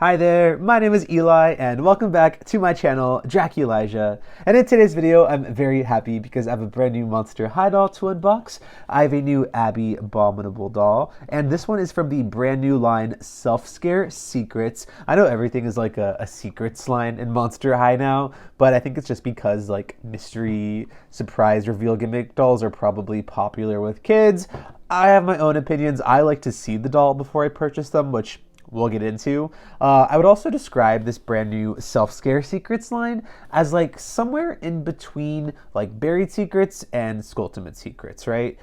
Hi there, my name is Eli and welcome back to my channel, Draculaura. And in today's video, I'm very happy because I have a brand new Monster High doll to unbox. I have a new Abbey Abominable doll, and this one is from the brand new line Self Scare Secrets. I know everything is like a secrets line in Monster High now, but I think it's just because like mystery, surprise, reveal gimmick dolls are probably popular with kids. I have my own opinions. I like to see the doll before I purchase them, which we'll get into. I would also describe this brand new Self Scare Secrets line as like somewhere in between like Buried Secrets and Skulltimate Secrets, right?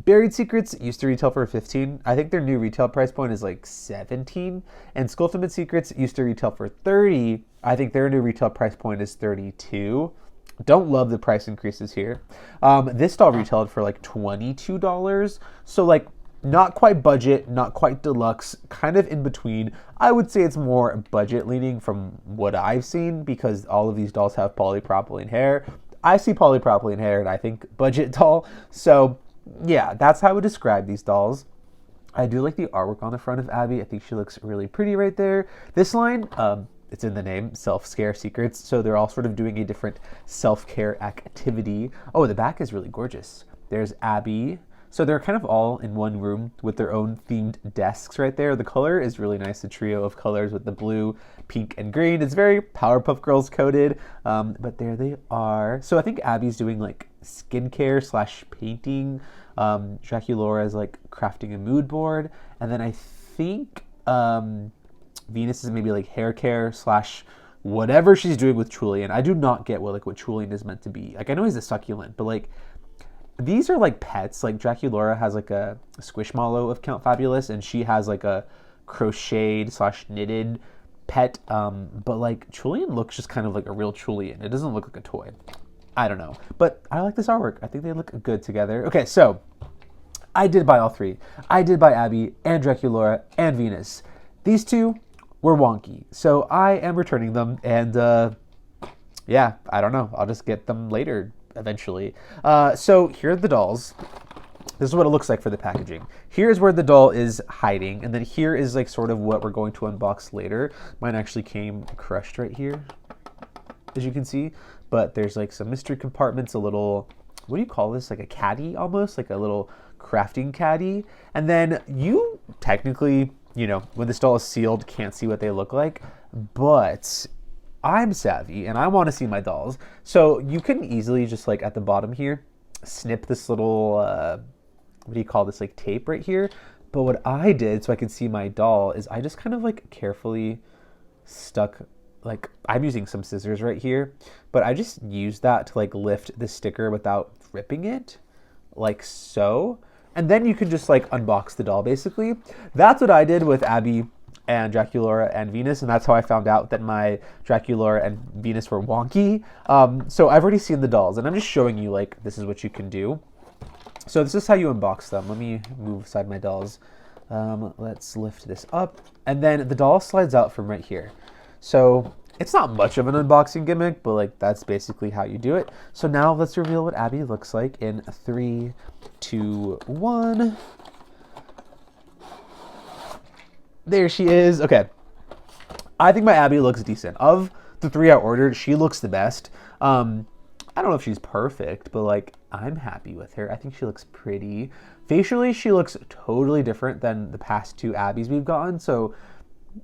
Buried Secrets used to retail for 15. I think their new retail price point is like 17. And Skulltimate Secrets used to retail for 30. I think their new retail price point is 32. Don't love the price increases here. This doll retailed for like $22. So like not quite budget, not quite deluxe, kind of in between. I would say it's more budget leaning from what I've seen because all of these dolls have polypropylene hair. I see polypropylene hair and I think budget doll. So yeah, that's how I would describe these dolls. I do like the artwork on the front of Abbey. I think she looks really pretty right there. This line, it's in the name, Self Scare Secrets. So they're all sort of doing a different self-care activity. Oh, the back is really gorgeous. There's Abbey. So they're kind of all in one room with their own themed desks right there. The color is really nice, the trio of colors with the blue, pink, and green. It's very Powerpuff Girls coded, but there they are. So I think Abby's doing like skincare slash painting. Draculaura is like crafting a mood board. And then I think Venus is maybe like hair care slash whatever she's doing with Julian. I do not get what Julian is meant to be. Like I know he's a succulent, but like these are like pets. Like Draculaura has like a squishmallow of Count Fabulous, and she has like a crocheted slash knitted pet. But like Julian looks just kind of like a real Julian. It doesn't look like a toy. I don't know, but I like this artwork. I think they look good together. Okay, so I did buy all three. I did buy Abbey and Draculaura and Venus. These two were wonky, so I am returning them. And yeah, I don't know. I'll just get them later. Eventually. So here are the dolls. This is what it looks like for the packaging. Here's where the doll is hiding, and then here is like sort of what we're going to unbox later. Mine actually came crushed right here, as you can see, but there's like some mystery compartments, a little, what do you call this? Like a caddy almost, like a little crafting caddy. And then you technically, you know, when this doll is sealed, can't see what they look like, but I'm savvy and I want to see my dolls. So you can easily just like at the bottom here, snip this little, what do you call this, like tape right here. But what I did so I could see my doll is I just kind of like carefully stuck, like I'm using some scissors right here, but I just used that to like lift the sticker without ripping it, like so. And then you can just like unbox the doll basically. That's what I did with Abbey and Draculaura and Venus, and that's how I found out that my Draculaura and Venus were wonky. So I've already seen the dolls, and I'm just showing you like this is what you can do. So this is how you unbox them. Let me move aside my dolls. Let's lift this up, and then the doll slides out from right here. So it's not much of an unboxing gimmick, but like that's basically how you do it. So now let's reveal what Abbey looks like in 3, 2, 1. There she is. Okay. I think my Abbey looks decent. Of the three I ordered, she looks the best. I don't know if she's perfect, but like I'm happy with her. I think she looks pretty. Facially, she looks totally different than the past two Abbeys we've gotten, so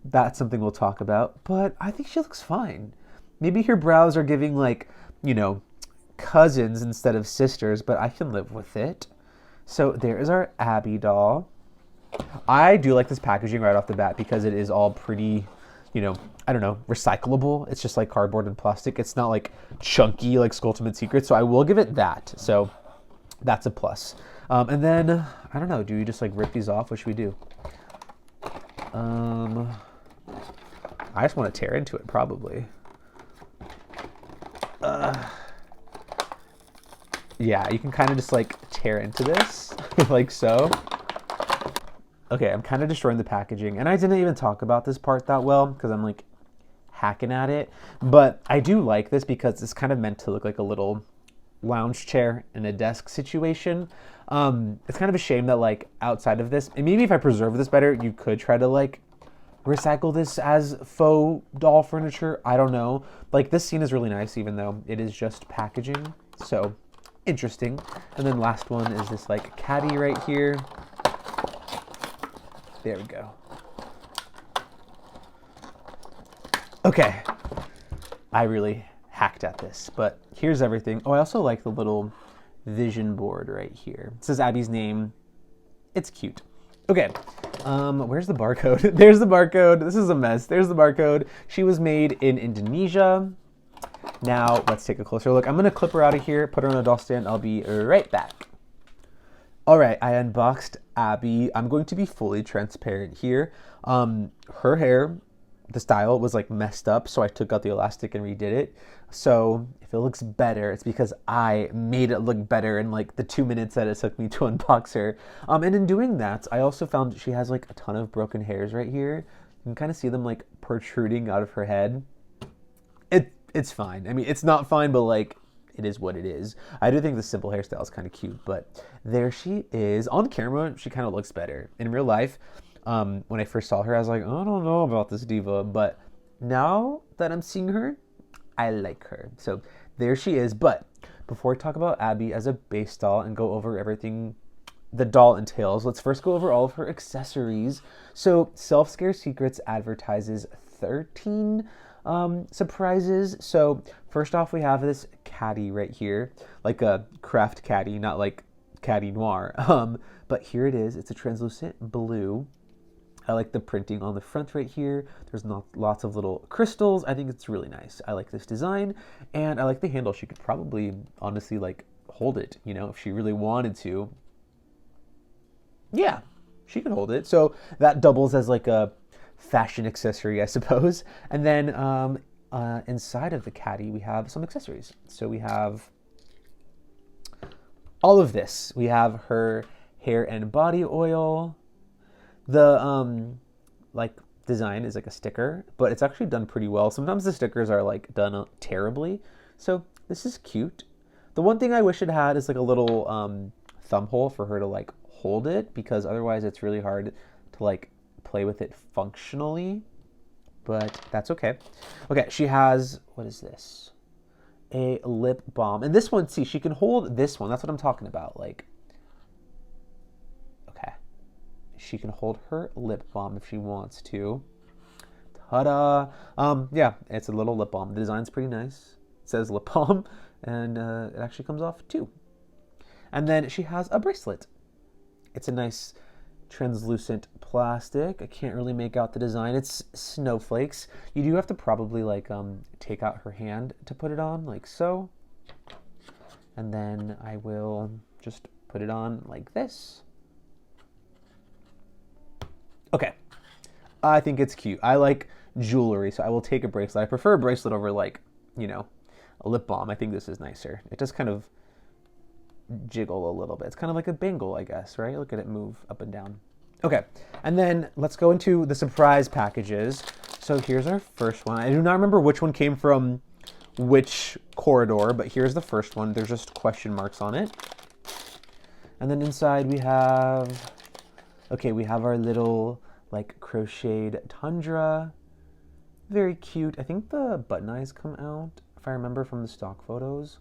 that's something we'll talk about. But I think she looks fine. Maybe her brows are giving like, you know, cousins instead of sisters, but I can live with it. So there is our Abbey doll. I do like this packaging right off the bat because it is all pretty, you know, I don't know, recyclable. It's just like cardboard and plastic. It's not like chunky like Skulltimate Secrets, so I will give it that. So that's a plus. And then, I don't know, do we just like rip these off? What should we do? I just want to tear into it, probably. Yeah, you can kind of just like tear into this, like so. Okay, I'm kind of destroying the packaging, and I didn't even talk about this part that well because I'm like hacking at it, but I do like this because it's kind of meant to look like a little lounge chair in a desk situation. It's kind of a shame that like outside of this, and maybe if I preserve this better, you could try to like recycle this as faux doll furniture. I don't know. Like, this scene is really nice, even though it is just packaging. So, interesting. And then last one is this, like, caddy right here. There we go. Okay. I really hacked at this, but here's everything. Oh, I also like the little vision board right here. It says Abby's name. It's cute. Okay, where's the barcode? There's the barcode. This is a mess. There's the barcode. She was made in Indonesia. Now, let's take a closer look. I'm going to clip her out of here, put her on a doll stand. I'll be right back. All right, I unboxed Abby. I'm going to be fully transparent here. Her hair, the style was like messed up, so I took out the elastic and redid it. So if it looks better, it's because I made it look better in like the 2 minutes that it took me to unbox her. And in doing that, I also found she has like a ton of broken hairs right here. You can kind of see them like protruding out of her head. It's fine. I mean, it's not fine, but like, it is what it is. I do think the simple hairstyle is kind of cute, but there she is. On camera, she kind of looks better. In real life, when I first saw her, I was like, oh, I don't know about this diva, but now that I'm seeing her, I like her. So there she is. But before I talk about Abby as a base doll and go over everything the doll entails, let's first go over all of her accessories. So Self Scare Secrets advertises 13 surprises. So first off, we have this caddy right here, like a craft caddy, not like caddy noir. But here it is. It's a translucent blue. I like the printing on the front right here. There's lots of little crystals. I think it's really nice. I like this design, and I like the handle. She could probably honestly like hold it, you know, if she really wanted to. Yeah, she could hold it. So that doubles as like a fashion accessory, I suppose. And then inside of the caddy, we have some accessories. So we have all of this. We have her hair and body oil. The like design is like a sticker, but it's actually done pretty well. Sometimes the stickers are like done terribly. So this is cute. The one thing I wish it had is like a little thumb hole for her to like hold it, because otherwise it's really hard to like play with it functionally, but that's okay. Okay, she has, what is this? A lip balm. And this one, see, she can hold this one. That's what I'm talking about. Like, she can hold her lip balm if she wants to. Ta-da! Yeah, it's a little lip balm. The design's pretty nice. It says lip balm, and it actually comes off too. And then she has a bracelet. It's a nice translucent plastic. I can't really make out the design. It's snowflakes. You do have to probably like take out her hand to put it on, like so. And then I will just put it on like this. Okay, I think it's cute. I like jewelry, so I will take a bracelet. I prefer a bracelet over like, you know, a lip balm. I think this is nicer. It does kind of jiggle a little bit. It's kind of like a bangle, I guess, right? Look at it move up and down. Okay, and then let's go into the surprise packages. So here's our first one. I do not remember which one came from which corridor, but here's the first one. There's just question marks on it. And then inside we have, okay, we have our little like crocheted tundra. Very cute. I think the button eyes come out, if I remember from the stock photos.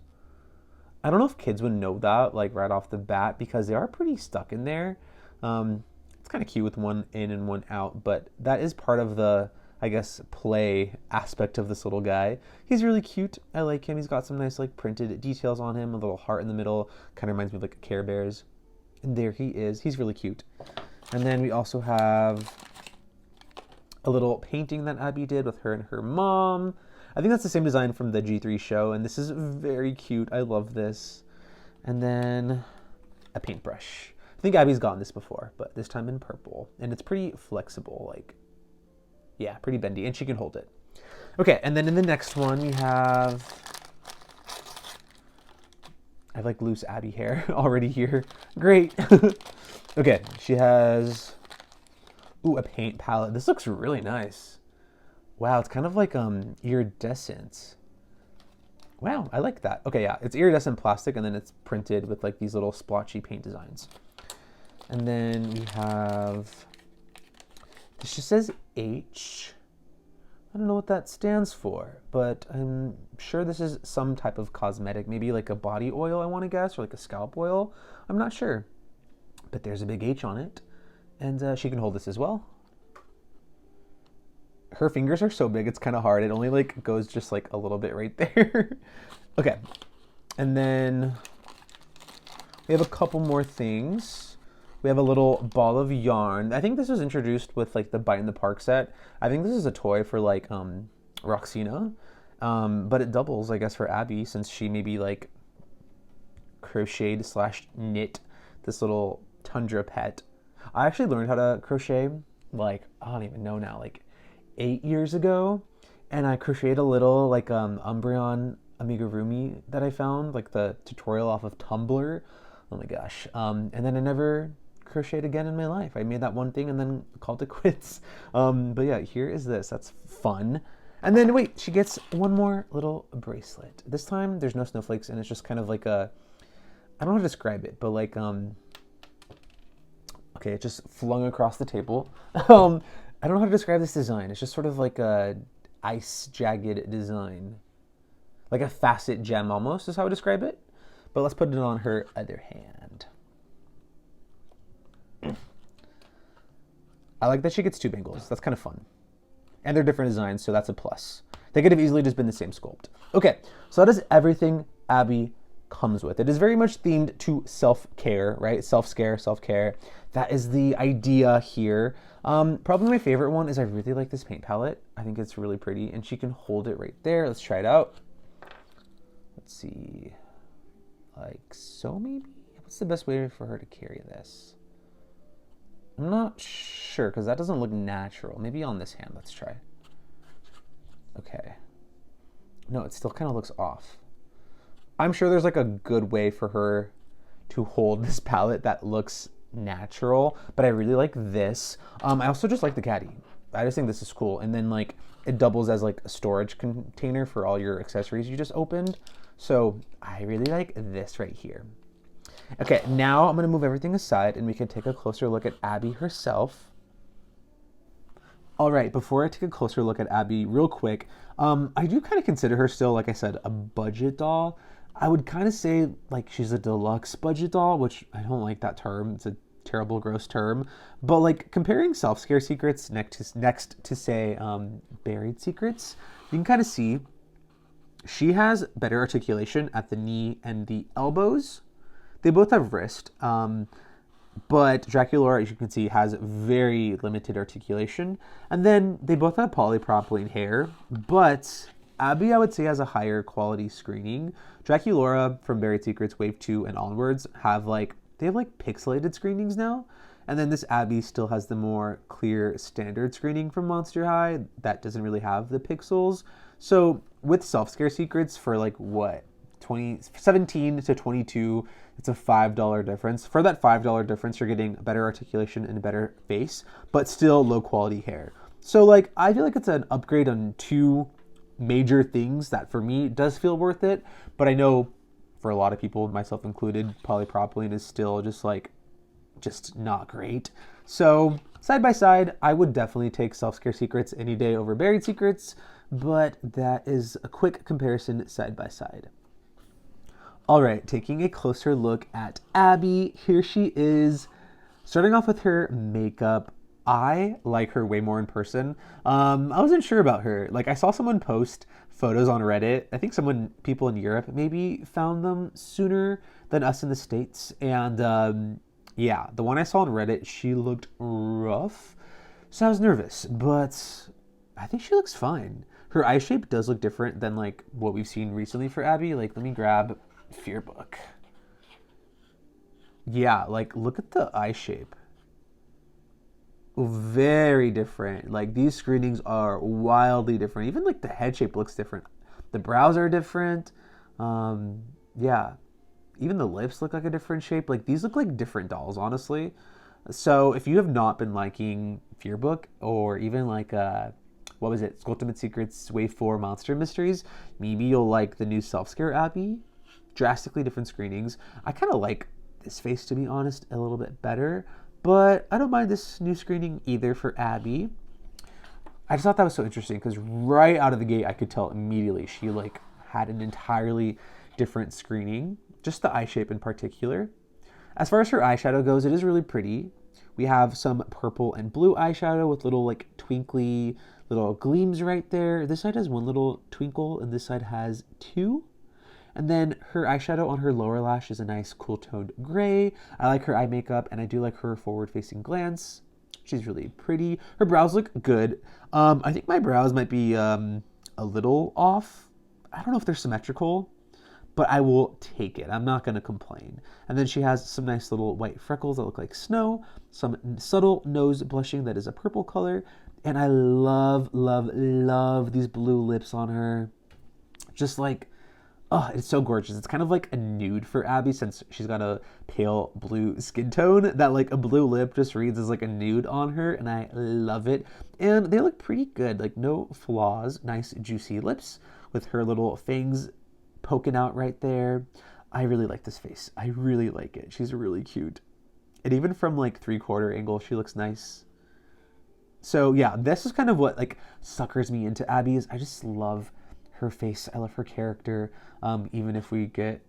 I don't know if kids would know that like right off the bat, because they are pretty stuck in there. It's kind of cute with one in and one out, but that is part of the, I guess, play aspect of this little guy. He's really cute. I like him. He's got some nice like printed details on him, a little heart in the middle. Kind of reminds me of like a Care Bears. And there he is. He's really cute. And then we also have a little painting that Abbey did with her and her mom. I think that's the same design from the G3 show, and this is very cute. I love this. And then a paintbrush. I think Abby's gotten this before, but this time in purple. And it's pretty flexible, like, yeah, pretty bendy, and she can hold it. Okay, and then in the next one we have, I have like loose Abbey hair already here. Great. Okay, she has, ooh, a paint palette. This looks really nice. Wow, it's kind of like iridescent. Wow, I like that. Okay, yeah, it's iridescent plastic, and then it's printed with like these little splotchy paint designs. And then we have, this just says H. I don't know what that stands for, but I'm sure this is some type of cosmetic, maybe like a body oil, I want to guess, or like a scalp oil. I'm not sure, but there's a big H on it, and she can hold this as well. Her fingers are so big, it's kind of hard. It only like goes just like a little bit right there. Okay, and then we have a couple more things. We have a little ball of yarn. I think this was introduced with like the Bite in the Park set. I think this is a toy for like Roxina, but it doubles, I guess, for Abbey, since she maybe like crocheted / knit this little tundra pet. I actually learned how to crochet like, I don't even know now, like 8 years ago, and I crocheted a little like Umbreon amigurumi that I found, like the tutorial off of Tumblr. Oh my gosh. And then I never crocheted again in my life. I made that one thing and then called it quits. But yeah, here is this. That's fun. And then wait, she gets one more little bracelet. This time there's no snowflakes, and it's just kind of like a, I don't know how to describe it, but like okay, it just flung across the table. I don't know how to describe this design. It's just sort of like a ice jagged design, like a facet gem almost is how I describe it. But let's put it on her other hand. I like that she gets 2 bangles. That's kind of fun. And they're different designs, so that's a plus. They could have easily just been the same sculpt. Okay, so that is everything Abbey comes with. It is very much themed to self-care, right? Self-scare, self-care. That is the idea here. Probably my favorite one is I really like this paint palette. I think it's really pretty, and she can hold it right there. Let's try it out. Let's see. Like so, maybe? What's the best way for her to carry this? I'm not sure, because that doesn't look natural. Maybe on this hand, let's try. Okay. No, it still kind of looks off. I'm sure there's like a good way for her to hold this palette that looks natural, but I really like this. I also just like the caddy. I just think this is cool. And then like it doubles as like a storage container for all your accessories you just opened. So I really like this right here. Okay, now I'm gonna move everything aside and we can take a closer look at Abbey herself. All right, before I take a closer look at Abbey real quick, I do kind of consider her still, like I said, a budget doll. I would kind of say like she's a deluxe budget doll, which I don't like that term. It's a terrible, gross term. But like comparing Self-Scare Secrets next to say Buried Secrets, you can kind of see she has better articulation at the knee and the elbows. They both have wrist, but Draculaura, as you can see, has very limited articulation. And then they both have polypropylene hair, but Abbey, I would say, has a higher quality screening. Draculaura from Buried Secrets Wave 2 and onwards have like pixelated screenings now. And then this Abbey still has the more clear standard screening from Monster High that doesn't really have the pixels. So with Self-Scare Secrets for like what? 17 to 22, it's a $5 difference. For that $5 difference, you're getting better articulation and a better face, but still low quality hair. So like, I feel like it's an upgrade on two major things that for me does feel worth it. But I know for a lot of people, myself included, polypropylene is still just not great. So side by side, I would definitely take Self-Scare Secrets any day over Buried Secrets, but that is a quick comparison side by side. All right, taking a closer look at Abbey, here she is. Starting off with her makeup, I like her way more in person. I wasn't sure about her. Like I saw someone post photos on Reddit. I think people in Europe maybe found them sooner than us in the States. And yeah, the one I saw on Reddit, she looked rough. So I was nervous, but I think she looks fine. Her eye shape does look different than like what we've seen recently for Abbey. Like let me grab Fearbook. Yeah, like look at the eye shape. Very different. Like these screenings are wildly different. Even like the head shape looks different. The brows are different. Yeah. Even the lips look like a different shape. Like these look like different dolls, honestly. So if you have not been liking Fearbook or even like what was it? Ultimate Secrets Wave 4 Monster Mysteries, maybe you'll like the new Self-Scare Abbey. Drastically different screenings. I kind of like this face, to be honest, a little bit better, but I don't mind this new screening either for Abbey. I just thought that was so interesting because right out of the gate, I could tell immediately she like had an entirely different screening, just the eye shape in particular. As far as her eyeshadow goes, it is really pretty. We have some purple and blue eyeshadow with little like twinkly little gleams right there. This side has one little twinkle and this side has two. And then her eyeshadow on her lower lash is a nice cool toned gray. I like her eye makeup and I do like her forward facing glance. She's really pretty. Her brows look good. I think my brows might be a little off. I don't know if they're symmetrical, but I will take it. I'm not going to complain. And then she has some nice little white freckles that look like snow, some subtle nose blushing that is a purple color, and I love, love, love these blue lips on her. Just like, oh, it's so gorgeous. It's kind of like a nude for Abbey since she's got a pale blue skin tone that like a blue lip just reads as like a nude on her, and I love it. And they look pretty good, like no flaws. Nice juicy lips with her little fangs poking out right there. I really like this face. I really like it. She's really cute. And even from like 3/4 angle, she looks nice. So yeah, this is kind of what like suckers me into Abbey is I just love her face. I love her character. Even if we get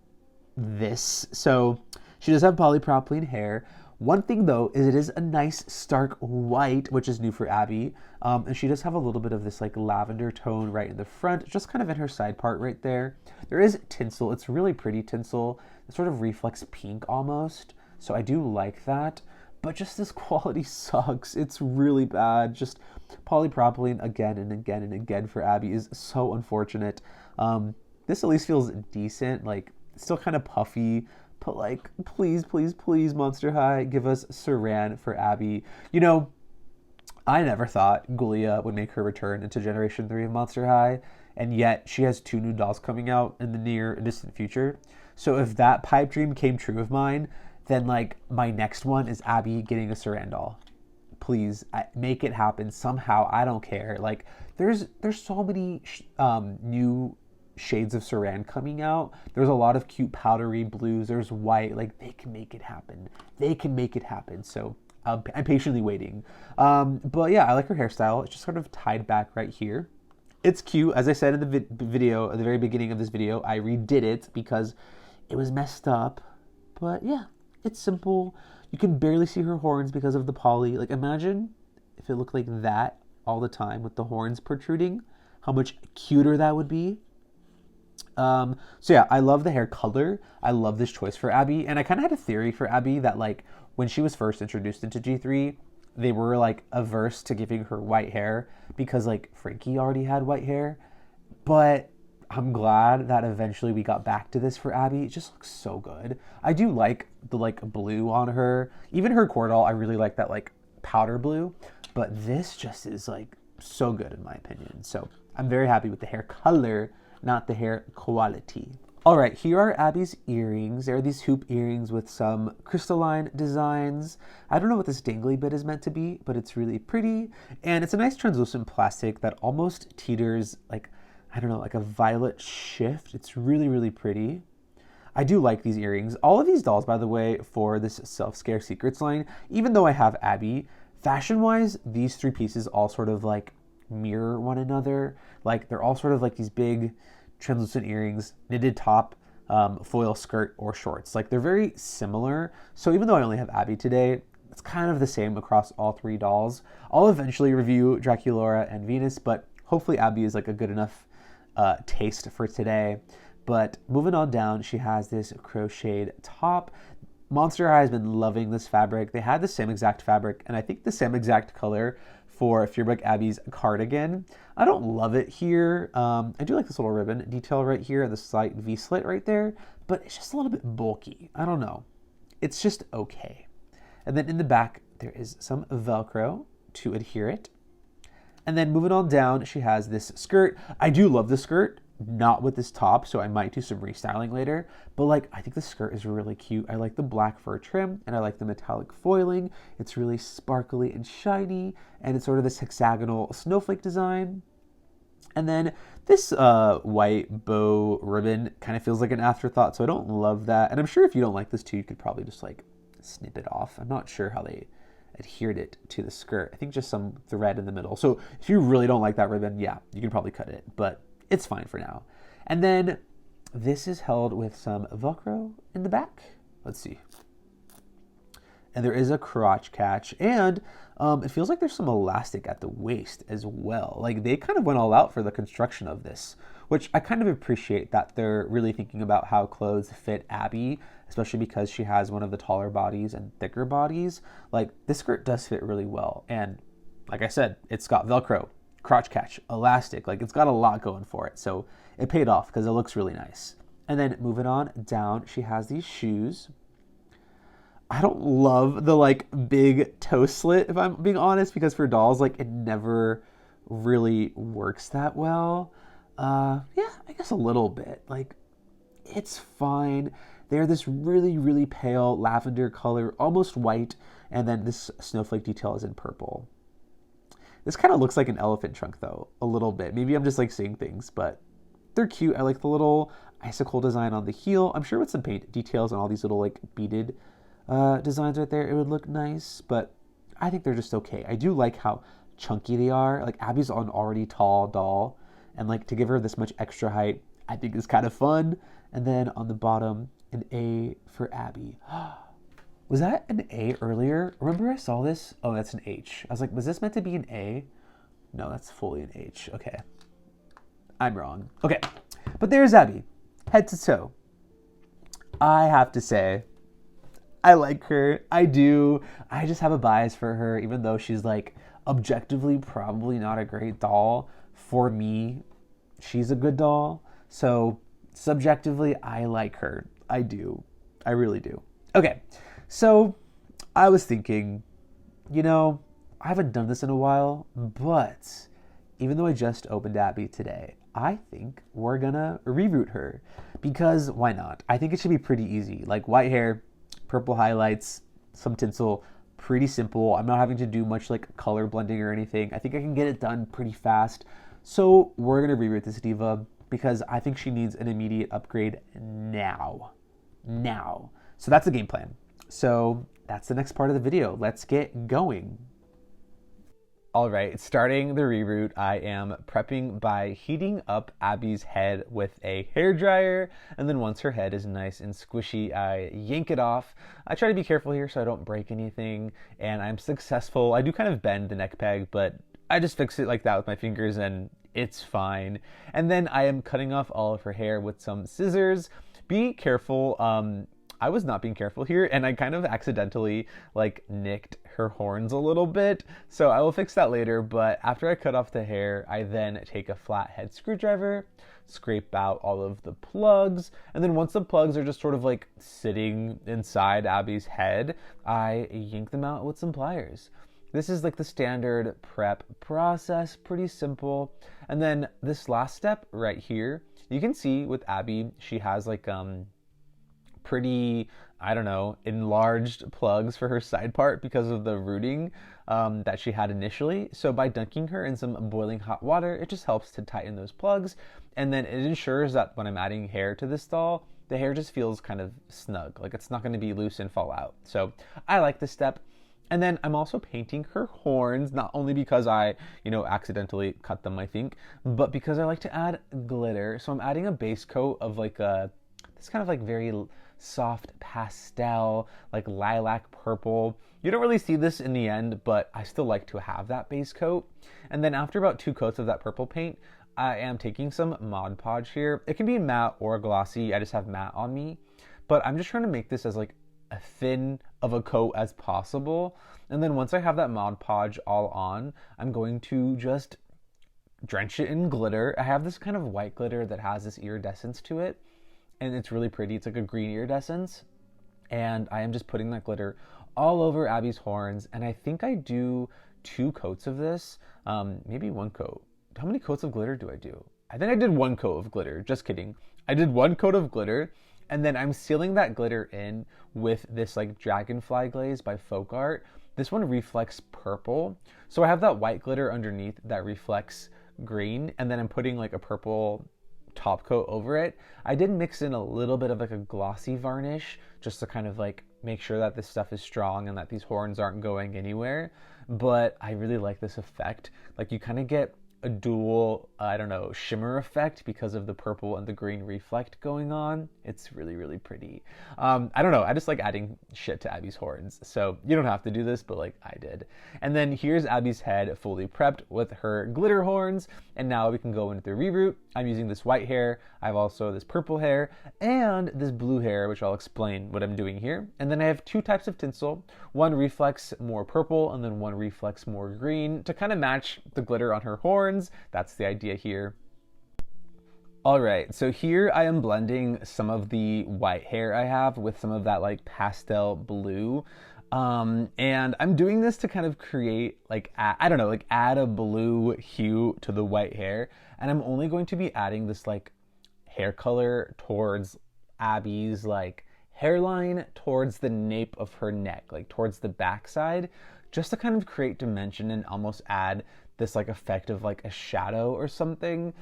this. So she does have polypropylene hair. One thing though is it is a nice stark white, which is new for Abbey. And she does have a little bit of this like lavender tone right in the front, just kind of in her side part right there. There is tinsel. It's really pretty tinsel. It sort of reflects pink almost. So I do like that. But just this quality sucks. It's really bad. Just polypropylene again and again and again for Abbey is so unfortunate. This at least feels decent. Like, it's still kind of puffy. But like, please, please, please, Monster High, give us saran for Abbey. You know, I never thought Gulia would make her return into Generation 3 of Monster High, and yet she has 2 new dolls coming out in the near and distant future. So if that pipe dream came true of mine, then like my next one is Abbey getting a saran doll. Please make it happen somehow. I don't care. Like there's so many new shades of saran coming out. There's a lot of cute powdery blues. There's white. Like they can make it happen. They can make it happen. So I'm patiently waiting. But yeah, I like her hairstyle. It's just sort of tied back right here. It's cute. As I said in the video, at the very beginning of this video, I redid it because it was messed up. But yeah, it's simple. You can barely see her horns because of the poly. Like imagine if it looked like that all the time with the horns protruding, how much cuter that would be. So yeah, I love the hair color. I love this choice for Abbey. And I kind of had a theory for Abbey that like when she was first introduced into G3, they were like averse to giving her white hair because like Frankie already had white hair. But I'm glad that eventually we got back to this for Abbey. It just looks so good. I do like the like blue on her. Even her core doll, I really like that like powder blue. But this just is like so good in my opinion. So I'm very happy with the hair color, not the hair quality. All right, here are Abbey's earrings. There are these hoop earrings with some crystalline designs. I don't know what this dangly bit is meant to be, but it's really pretty. And it's a nice translucent plastic that almost teeters like, I don't know, like a violet shift. It's really, really pretty. I do like these earrings. All of these dolls, by the way, for this Self-Scare Secrets line, even though I have Abbey, fashion-wise, these 3 pieces all sort of like mirror one another. Like they're all sort of like these big translucent earrings, knitted top, foil skirt or shorts. Like they're very similar. So even though I only have Abbey today, it's kind of the same across all 3 dolls. I'll eventually review Draculaura and Venus, but hopefully Abbey is like a good enough taste for today. But moving on down, she has this crocheted top. Monster High has been loving this fabric. They had the same exact fabric and I think the same exact color for Fearbook Abbey's cardigan. I don't love it here. I do like this little ribbon detail right here, the slight V-slit right there, but it's just a little bit bulky. I don't know. It's just okay. And then in the back, there is some Velcro to adhere it. And then moving on down, she has this skirt. I do love the skirt, not with this top, so I might do some restyling later. But like, I think the skirt is really cute. I like the black fur trim and I like the metallic foiling. It's really sparkly and shiny, and it's sort of this hexagonal snowflake design. And then this white bow ribbon kind of feels like an afterthought, so I don't love that. And I'm sure if you don't like this too, you could probably just like snip it off. I'm not sure how they adhered it to the skirt. I think just some thread in the middle. So if you really don't like that ribbon, yeah, you can probably cut it, but it's fine for now. And then this is held with some Velcro in the back. Let's see. And there is a crotch catch, and it feels like there's some elastic at the waist as well. Like they kind of went all out for the construction of this, which I kind of appreciate that they're really thinking about how clothes fit Abbey, especially because she has one of the taller bodies and thicker bodies. Like this skirt does fit really well. And like I said, it's got Velcro, crotch catch, elastic, like it's got a lot going for it. So it paid off because it looks really nice. And then moving on down, she has these shoes. I don't love the like big toe slit, if I'm being honest, because for dolls, like it never really works that well. Yeah, I guess a little bit. Like it's fine. They're this really, really pale lavender color, almost white, and then this snowflake detail is in purple. This kind of looks like an elephant trunk though, a little bit. Maybe I'm just like seeing things, but they're cute. I like the little icicle design on the heel. I'm sure with some paint details and all these little like beaded designs right there, it would look nice, but I think they're just okay. I do like how chunky they are. Like Abby's an already tall doll, and like to give her this much extra height, I think is kind of fun. And then on the bottom, an A for Abbey. Was that an A earlier? Remember I saw this? Oh, that's an H. I was like, was this meant to be an A? No, that's fully an H. Okay. I'm wrong. Okay. But there's Abbey, head to toe. I have to say, I like her. I do. I just have a bias for her, even though she's like objectively probably not a great doll. For me, she's a good doll. So subjectively, I like her. I do. I really do. Okay. So I was thinking, you know, I haven't done this in a while, but even though I just opened Abbey today, I think we're gonna reroot her because why not? I think it should be pretty easy. Like white hair, purple highlights, some tinsel, pretty simple. I'm not having to do much like color blending or anything. I think I can get it done pretty fast. So we're gonna reroot this diva because I think she needs an immediate upgrade now. So that's the game plan. So that's the next part of the video. Let's get going. All right, starting the reroot, I am prepping by heating up Abbey's head with a hairdryer, and then once her head is nice and squishy, I yank it off. I try to be careful here so I don't break anything, and I'm successful. I do kind of bend the neck peg, but I just fix it like that with my fingers, and it's fine. And then I am cutting off all of her hair with some scissors. Be careful. I was not being careful here, and I kind of accidentally like nicked her horns a little bit, so I will fix that later. But after I cut off the hair, I then take a flathead screwdriver, scrape out all of the plugs, and then once the plugs are just sort of like sitting inside Abbey's head, I yank them out with some pliers. This is like the standard prep process, pretty simple. And then this last step right here, you can see with Abbey, she has like pretty, I don't know, enlarged plugs for her side part because of the rooting that she had initially. So by dunking her in some boiling hot water, it just helps to tighten those plugs. And then it ensures that when I'm adding hair to this doll, the hair just feels kind of snug, like it's not going to be loose and fall out. So I like this step. And then I'm also painting her horns, not only because I, accidentally cut them, I think, but because I like to add glitter. So I'm adding a base coat of like this kind of like very soft pastel, like lilac purple. You don't really see this in the end, but I still like to have that base coat. And then after about 2 coats of that purple paint, I am taking some Mod Podge here. It can be matte or glossy. I just have matte on me, but I'm just trying to make this as like a thin of a coat as possible. And then once I have that Mod Podge all on, I'm going to just drench it in glitter. I have this kind of white glitter that has this iridescence to it, and it's really pretty. It's like a green iridescence, and I am just putting that glitter all over Abbey's horns. And I think I do 2 coats of this, maybe 1 coat. How many coats of glitter do I do? I think I did 1 coat of glitter. Just kidding. I did 1 coat of glitter, and then I'm sealing that glitter in with this like dragonfly glaze by Folk Art. This one reflects purple, so I have that white glitter underneath that reflects green, and then I'm putting like a purple top coat over it. I did mix in a little bit of like a glossy varnish just to kind of like make sure that this stuff is strong and that these horns aren't going anywhere. But I really like this effect. Like you kind of get a dual, I don't know, shimmer effect because of the purple and the green reflect going on. It's really, really pretty. I don't know, I just like adding shit to Abbey's horns. So you don't have to do this, but like I did. And then here's Abbey's head fully prepped with her glitter horns. And now we can go into the reroot. I'm using this white hair. I have also this purple hair and this blue hair, which I'll explain what I'm doing here. And then I have two types of tinsel. One reflects more purple and then one reflects more green to kind of match the glitter on her horns. That's the idea here. All right, so here I am blending some of the white hair I have with some of that like pastel blue. And I'm doing this to kind of create like, I don't know, like add a blue hue to the white hair. And I'm only going to be adding this like hair color towards Abbey's like hairline, towards the nape of her neck, like towards the backside, just to kind of create dimension and almost add this like effect of like a shadow or something.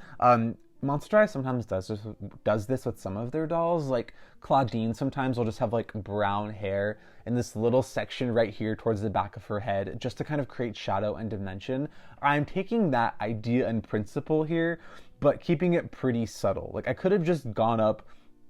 Monster High sometimes does this with some of their dolls. Like Claudine sometimes will just have like brown hair in this little section right here towards the back of her head just to kind of create shadow and dimension. I'm taking that idea and principle here, but keeping it pretty subtle. Like I could have just gone up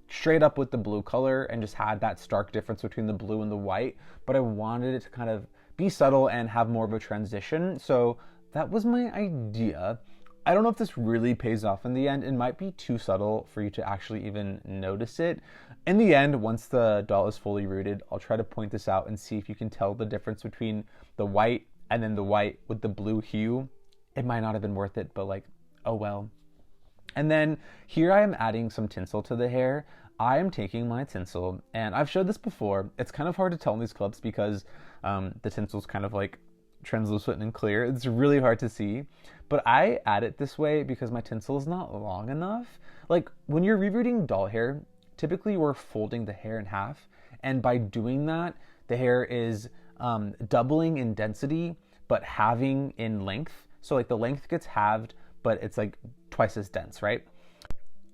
straight up with the blue color and just had that stark difference between the blue and the white, but I wanted it to kind of be subtle and have more of a transition. So that was my idea. I don't know if this really pays off in the end. It might be too subtle for you to actually even notice it. In the end, once the doll is fully rooted, I'll try to point this out and see if you can tell the difference between the white and then the white with the blue hue. It might not have been worth it, but like, oh well. And then here I am adding some tinsel to the hair. I am taking my tinsel, and I've showed this before. It's kind of hard to tell in these clips because the tinsel's kind of like translucent and clear. It's really hard to see, but I add it this way because my tinsel is not long enough. Like when you're rerooting doll hair, typically we're folding the hair in half, and by doing that, the hair is doubling in density but halving in length. So like the length gets halved, but it's like twice as dense, right?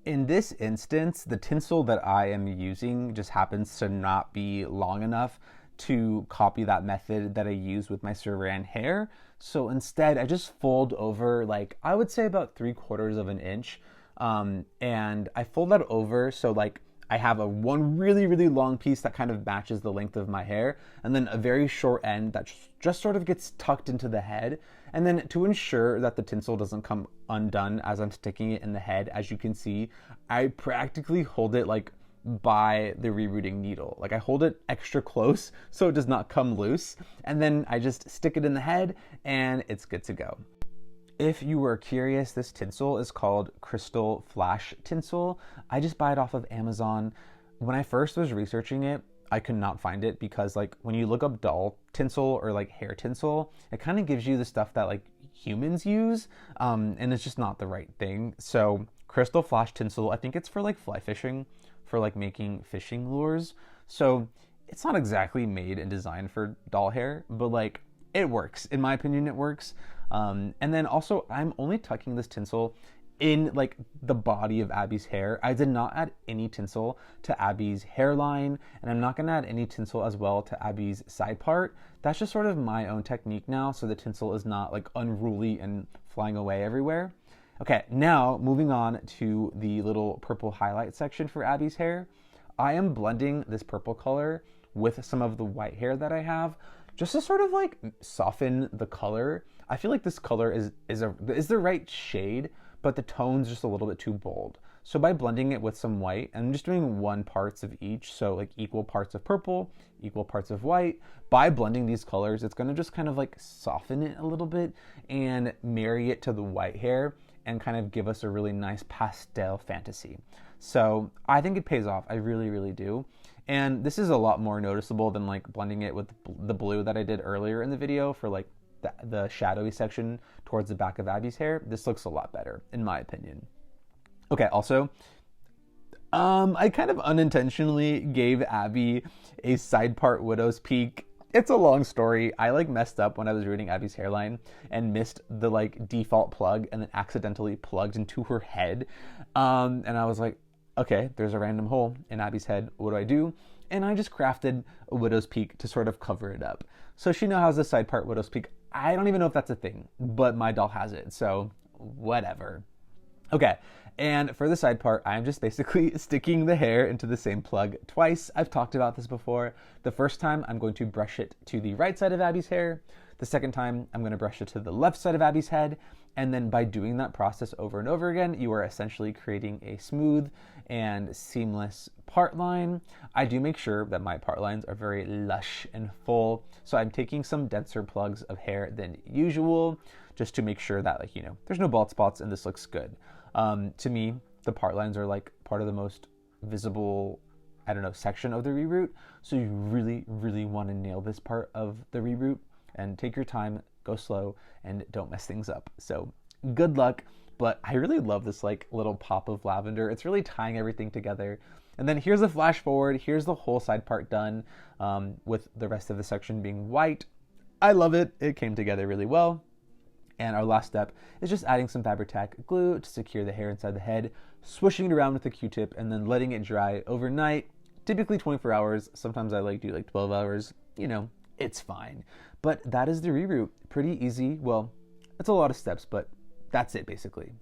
In this instance, the tinsel that I am using just happens to not be long enough to copy that method that I use with my saran hair. So instead, I just fold over like, I would say about 3/4 of an inch. And I fold that over so like I have one really, really long piece that kind of matches the length of my hair, and then a very short end that just sort of gets tucked into the head. And then to ensure that the tinsel doesn't come undone as I'm sticking it in the head, as you can see, I practically hold it like by the rerooting needle. Like I hold it extra close so it does not come loose, and then I just stick it in the head and it's good to go. If you were curious, this tinsel is called Crystal Flash Tinsel. I just buy it off of Amazon. When I first was researching it, I could not find it because like when you look up doll tinsel or like hair tinsel, it kind of gives you the stuff that like humans use, and it's just not the right thing. So Crystal Flash Tinsel, I think it's for like fly fishing, for like making fishing lures. So it's not exactly made and designed for doll hair, but like it works. In my opinion, it works. And then also I'm only tucking this tinsel in like the body of Abbey's hair. I did not add any tinsel to Abbey's hairline, and I'm not gonna add any tinsel as well to Abbey's side part. That's just sort of my own technique now, so the tinsel is not like unruly and flying away everywhere. Okay, now moving on to the little purple highlight section for Abbey's hair. I am blending this purple color with some of the white hair that I have, just to sort of like soften the color. I feel like this color is the right shade, but the tone's just a little bit too bold. So by blending it with some white, I'm just doing 1 parts of each, so like equal parts of purple, equal parts of white. By blending these colors, it's gonna just kind of like soften it a little bit and marry it to the white hair and kind of give us a really nice pastel fantasy. So I think it pays off. I really, really do. And this is a lot more noticeable than like blending it with the blue that I did earlier in the video for like the shadowy section towards the back of Abbey's hair. This looks a lot better, in my opinion. Okay, also, I kind of unintentionally gave Abbey a side part widow's peak. It's a long story. I like messed up when I was rooting Abbey's hairline and missed the like default plug and then accidentally plugged into her head. And I was like, okay, there's a random hole in Abbey's head. What do I do? and I just crafted a widow's peak to sort of cover it up. So she now has the side part widow's peak. I don't even know if that's a thing, but my doll has it, so whatever. Okay, and for the side part, I'm just basically sticking the hair into the same plug twice. I've talked about this before. The first time, I'm going to brush it to the right side of Abby's hair. The second time, I'm going to brush it to the left side of Abby's head. And then by doing that process over and over again, you are essentially creating a smooth and seamless part line. I do make sure that my part lines are very lush and full. So I'm taking some denser plugs of hair than usual, just to make sure that, like, you know, there's no bald spots and this looks good. To me, the part lines are like part of the most visible, I don't know, section of the reroot. So you really, really want to nail this part of the reroot and take your time, go slow, and don't mess things up. So good luck, but I really love this like little pop of lavender. It's really tying everything together. And then here's a flash forward. Here's the whole side part done, with the rest of the section being white. I love it. It came together really well. And our last step is just adding some Fabri-Tac glue to secure the hair inside the head, swishing it around with a Q-tip, and then letting it dry overnight, typically 24 hours. Sometimes I like do like 12 hours, you know, it's fine. But that is the reroot. Pretty easy. Well, it's a lot of steps, but that's it basically.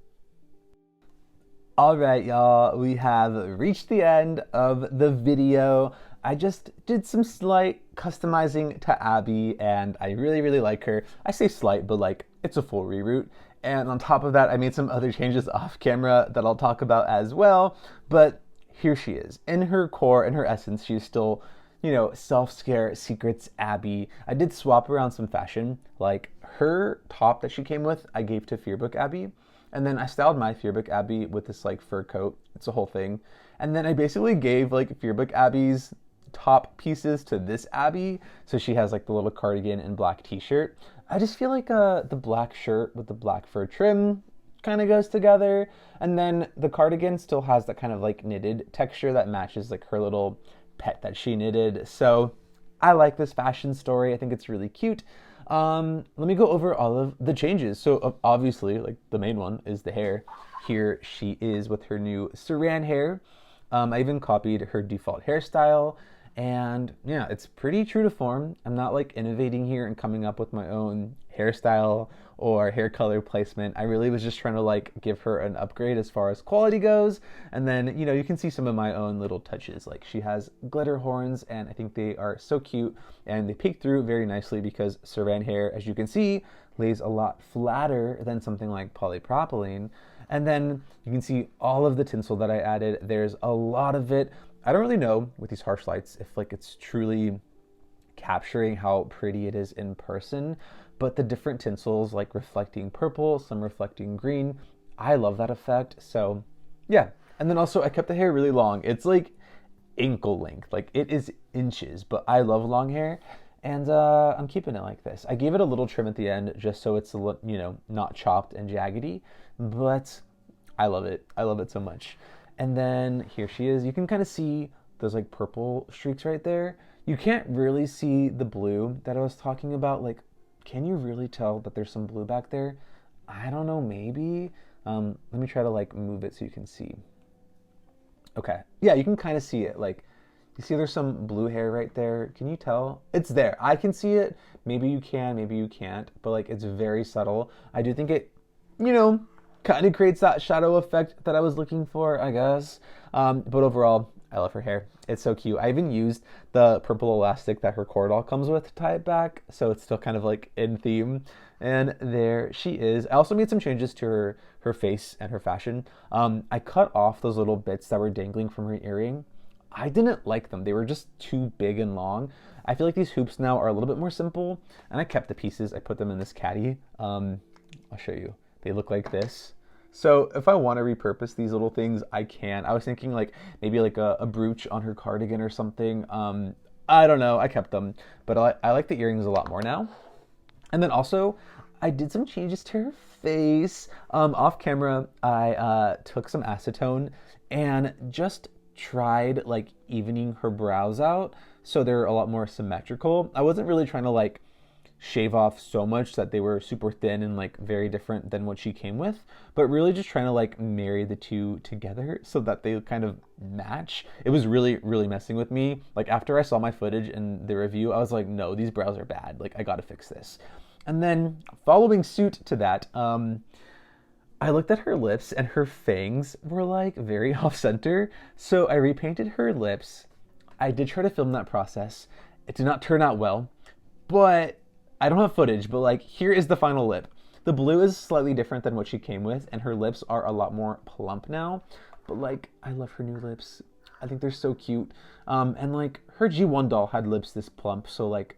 All right, y'all, we have reached the end of the video. I just did some slight customizing to Abby, and I really, really like her. I say slight, but like it's a full reroot. And on top of that, I made some other changes off camera that I'll talk about as well. But here she is. In her core, in her essence, she's still, you know, self-scare secrets Abby. I did swap around some fashion. Like her top that she came with, I gave to Fearbook Abby. And then I styled my Fearbook Abbey with this like fur coat. It's a whole thing. And then I basically gave like Fearbook Abby's top pieces to this Abby. So she has like the little cardigan and black t-shirt. I just feel like the black shirt with the black fur trim kind of goes together. And then the cardigan still has that kind of like knitted texture that matches like her little pet that she knitted. So I like this fashion story. I think it's really cute. Let me go over all of the changes. So obviously, like the main one is the hair. Here she is with her new saran hair. I even copied her default hairstyle, and yeah, it's pretty true to form. I'm not like innovating here and coming up with my own hairstyle or hair color placement. I really was just trying to like give her an upgrade as far as quality goes. And then, you know, you can see some of my own little touches. Like she has glitter horns, and I think they are so cute, and they peek through very nicely because saran hair, as you can see, lays a lot flatter than something like polypropylene. And then you can see all of the tinsel that I added. There's a lot of it. I don't really know with these harsh lights if like it's truly capturing how pretty it is in person, but the different tinsels like reflecting purple, some reflecting green. I love that effect. So yeah. And then also I kept the hair really long. It's like ankle length, like it is inches, but I love long hair. And I'm keeping it like this. I gave it a little trim at the end just so it's a little, you know, not chopped and jaggedy, but I love it. I love it so much. And then here she is. You can kind of see those like purple streaks right there. You can't really see the blue that I was talking about. Like, can you really tell that there's some blue back there? I don't know, maybe. Let me try to like move it so you can see. Okay, yeah, you can kind of see it. Like, you see there's some blue hair right there. Can you tell? It's there. I can see it. Maybe you can, maybe you can't. But like, it's very subtle. I do think it, you know, kind of creates that shadow effect that I was looking for, I guess. But overall, I love her hair. It's so cute. I even used the purple elastic that her core doll comes with to tie it back, so it's still kind of like in theme. And there she is. I also made some changes to her face and her fashion. I cut off those little bits that were dangling from her earring. I didn't like them. They were just too big and long. I feel like these hoops now are a little bit more simple, and I kept the pieces. I put them in this caddy. I'll show you. They look like this. So if I want to repurpose these little things, I can. I was thinking like maybe like a brooch on her cardigan or something. I don't know. I kept them, but I like the earrings a lot more now. And then also, I did some changes to her face. Off camera, I took some acetone and just tried like evening her brows out so they're a lot more symmetrical. I wasn't really trying to like shave off so much that they were super thin and like very different than what she came with, but really just trying to like marry the two together so that they kind of match. It was really, really messing with me. Like after I saw my footage and the review, I was like, no, these brows are bad. Like I gotta fix this. And then following suit to that, I looked at her lips and her fangs were like very off center. So I repainted her lips. I did try to film that process. It did not turn out well, but I don't have footage, but like here is the final lip. The blue is slightly different than what she came with, and her lips are a lot more plump now, but like I love her new lips. I think they're so cute. And like her G1 doll had lips this plump, so like,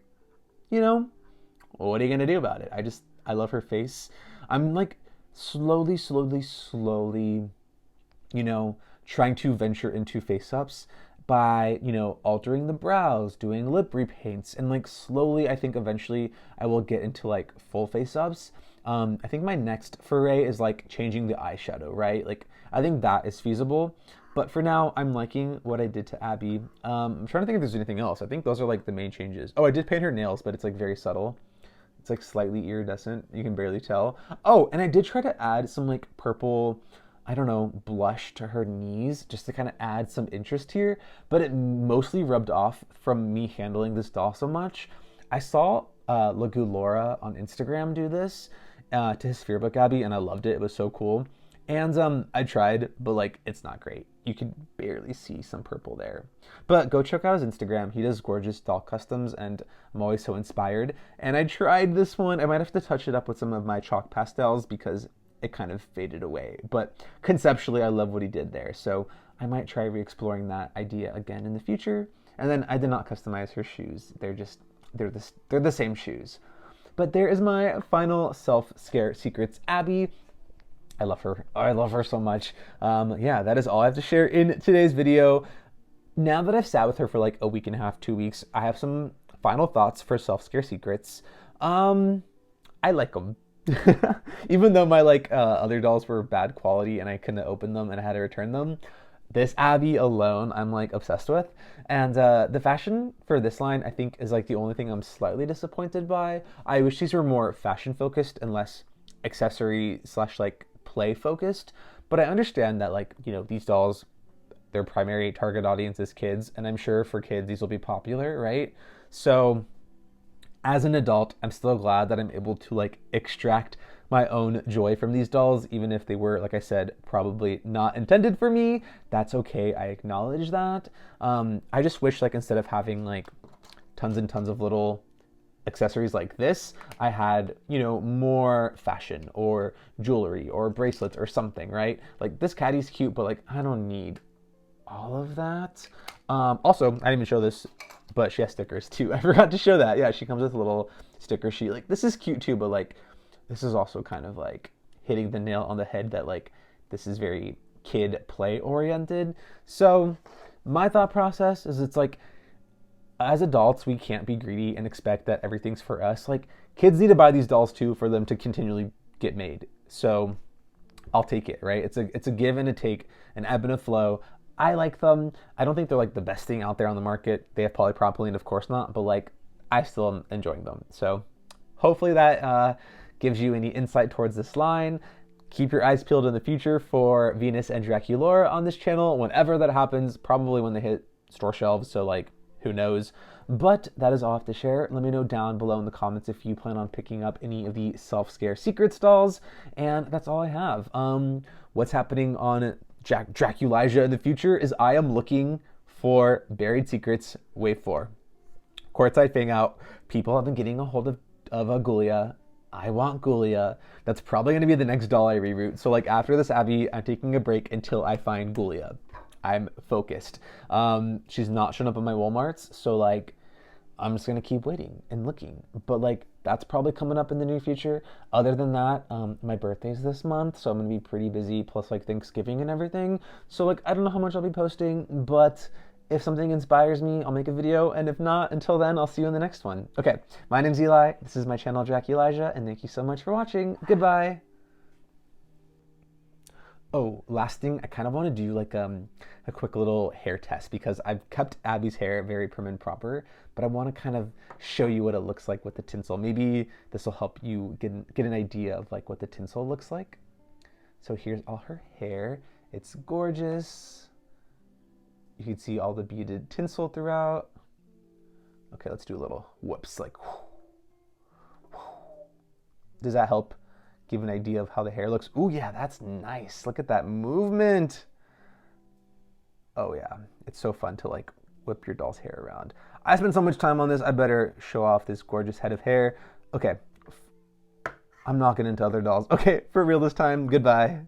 you know, what are you gonna do about it? I love her face. I'm like slowly, you know, trying to venture into face-ups by, you know, altering the brows, doing lip repaints, and like slowly I think eventually I will get into like full face-ups. I think my next foray is like changing the eyeshadow, right? Like I think that is feasible, but for now I'm liking what I did to Abbey. I'm trying to think if there's anything else. I think those are like the main changes. Oh, I did paint her nails, but it's like very subtle. It's like slightly iridescent, you can barely tell. Oh, and I did try to add some like purple, I don't know, blush to her knees just to kind of add some interest here, but it mostly rubbed off from me handling this doll so much. I saw Draculaura on Instagram do this to his Sphere Book Abbey, and I loved it. It was so cool. And I tried, but like it's not great. You can barely see some purple there. But go check out his Instagram. He does gorgeous doll customs, and I'm always so inspired. And I tried this one. I might have to touch it up with some of my chalk pastels because it kind of faded away. But conceptually, I love what he did there. So I might try re-exploring that idea again in the future. And then I did not customize her shoes. They're the same shoes. But there is my final self-scare secrets Abbey. I love her. I love her so much. Yeah, that is all I have to share in today's video. Now that I've sat with her for like a week and a half, 2 weeks, I have some final thoughts for self-scare secrets. I like them. Even though my like other dolls were bad quality and I couldn't open them and I had to return them, this Abbey alone I'm like obsessed with. And the fashion for this line I think is like the only thing I'm slightly disappointed by. I wish these were more fashion focused and less accessory / like play focused, but I understand that like, you know, these dolls, their primary target audience is kids, and I'm sure for kids these will be popular, right? So as an adult, I'm still glad that I'm able to like extract my own joy from these dolls, even if they were, like I said, probably not intended for me. That's okay, I acknowledge that. I just wish like instead of having like tons and tons of little accessories like this, I had, you know, more fashion or jewelry or bracelets or something, right? Like this caddy's cute, but like I don't need all of that. Also, I didn't even show this, but she has stickers too. I forgot to show that. Yeah, she comes with a little sticker sheet. Like this is cute too, but like this is also kind of like hitting the nail on the head that like this is very kid play oriented. So my thought process is it's like, as adults, we can't be greedy and expect that everything's for us. Like kids need to buy these dolls too for them to continually get made. So I'll take it, right? It's a give and a take, an ebb and a flow. I like them. I don't think they're like the best thing out there on the market. They have polypropylene, of course not, but like I still am enjoying them. So hopefully that gives you any insight towards this line. Keep your eyes peeled in the future for Venus and Draculaura on this channel whenever that happens, probably when they hit store shelves. So like, who knows? But that is all I have to share. Let me know down below in the comments if you plan on picking up any of the self-scare secret dolls. And that's all I have. What's happening on Dracularia in the future is I am looking for Buried Secrets Wave 4. Courtside Fang Out. People have been getting a hold of a Ghoulia. I want Ghoulia. That's probably going to be the next doll I reroute. So like after this Abbey, I'm taking a break until I find Ghoulia. I'm focused. She's not shown up in my Walmarts, so like I'm just gonna keep waiting and looking. But like that's probably coming up in the near future. Other than that, my birthday's this month, so I'm gonna be pretty busy, plus like Thanksgiving and everything. So like I don't know how much I'll be posting, but if something inspires me, I'll make a video, and if not, until then, I'll see you in the next one. Okay, my name's Eli, this is my channel Dracularia, and thank you so much for watching. Goodbye! Oh, last thing, I kind of want to do like a quick little hair test because I've kept Abby's hair very prim and proper, but I want to kind of show you what it looks like with the tinsel. Maybe this will help you get an idea of like what the tinsel looks like. So here's all her hair. It's gorgeous. You can see all the beaded tinsel throughout. Okay, let's do a little whoops, like, does that help give an idea of how the hair looks? Ooh, yeah, that's nice. Look at that movement. Oh yeah, it's so fun to like whip your doll's hair around. I spent so much time on this, I better show off this gorgeous head of hair. Okay, I'm not getting into other dolls. Okay, for real this time, goodbye.